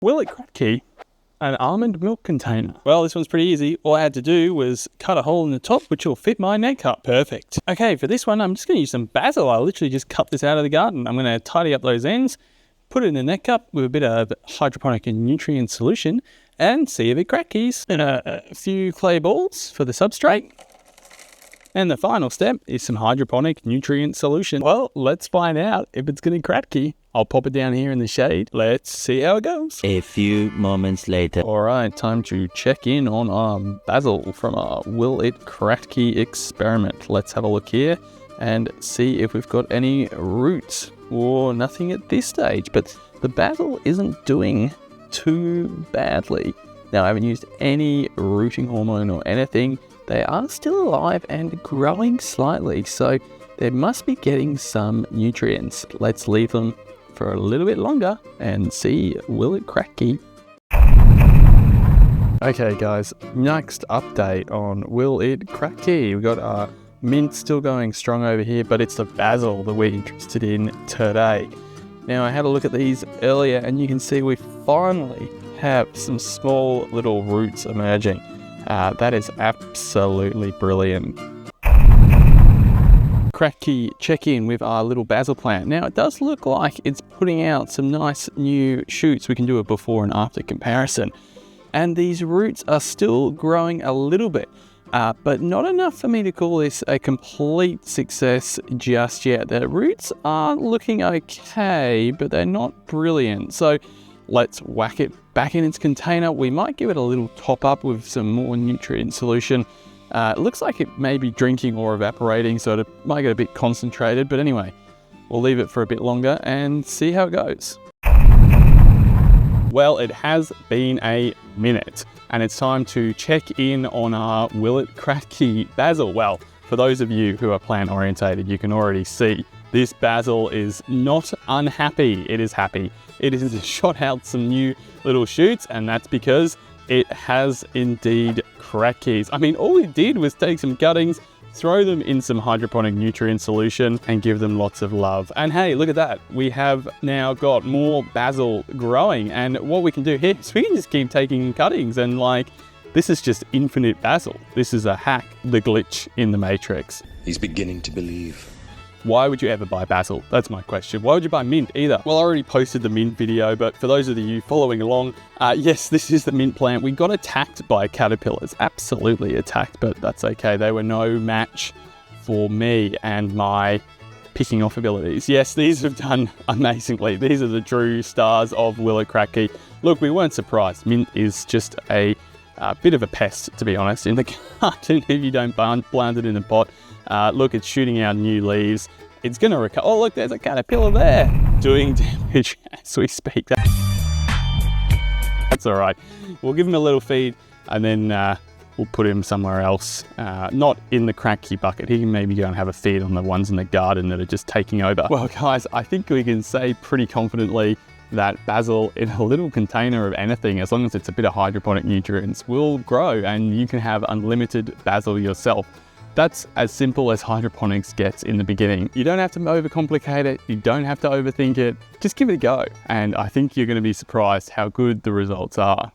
Will it Kratky? An almond milk container. Well, this one's pretty easy. All I had to do was cut a hole in the top, which will fit my net cup. Perfect. Okay, for this one, I'm just going to use some basil. I literally just cut this out of the garden. I'm going to tidy up those ends, put it in the net cup with a bit of hydroponic and nutrient solution, and see if it crackies. And a few clay balls for the substrate. And the final step is some hydroponic nutrient solution. Well, let's find out if it's going to Kratky. I'll pop it down here in the shade. Let's see how it goes. A few moments later. All right, time to check in on our basil from our Will It Kratky experiment. Let's have a look here and see if we've got any roots or nothing at this stage. But the basil isn't doing too badly. Now, I haven't used any rooting hormone or anything. They are still alive and growing slightly, so they must be getting some nutrients. Let's leave them for a little bit longer and see will it Kratky. Okay guys, next update on will it Kratky. We've got our mint still going strong over here, but it's the basil that we're interested in today. Now, I had a look at these earlier and you can see we finally have some small little roots emerging. That is absolutely brilliant. Kratky check in with our little basil plant. Now, it does look like it's putting out some nice new shoots. We can do a before and after comparison. And these roots are still growing a little bit, but not enough for me to call this a complete success just yet. The roots are looking okay, but they're not brilliant. So let's whack it back in its container. We might give it a little top up with some more nutrient solution. It looks like it may be drinking or evaporating, so it might get a bit concentrated. But anyway, we'll leave it for a bit longer and see how it goes. Well, it has been a minute and it's time to check in on our Will It Kratky basil. Well, for those of you who are plant orientated, you can already see this basil is not unhappy. It is happy. It has shot out some new little shoots, and that's because it has indeed Kratkies. I mean, all we did was take some cuttings, throw them in some hydroponic nutrient solution and give them lots of love. And hey, look at that. We have now got more basil growing, and what we can do here is we can just keep taking cuttings and this is just infinite basil. This is a hack, the glitch in the matrix. He's beginning to believe. Why would you ever buy basil? That's my question. Why would you buy mint either? Well, I already posted the mint video, but for those of you following along, yes, this is the mint plant. We got attacked by caterpillars, absolutely attacked, but that's okay. They were no match for me and my picking off abilities. Yes, these have done amazingly. These are the true stars of Will It Kratky. Look, we weren't surprised. Mint is just a bit of a pest, to be honest, in the garden if you don't plant it in the pot. Look, it's shooting out new leaves. It's going to recover. Oh, look, there's a caterpillar there doing damage as we speak. That's all right. We'll give him a little feed and then we'll put him somewhere else. Not in the Kratky bucket. He can maybe go and have a feed on the ones in the garden that are just taking over. Well, guys, I think we can say pretty confidently that basil in a little container of anything, as long as it's a bit of hydroponic nutrients, will grow and you can have unlimited basil yourself. That's as simple as hydroponics gets in the beginning. You don't have to overcomplicate it. You don't have to overthink it. Just give it a go. And I think you're going to be surprised how good the results are.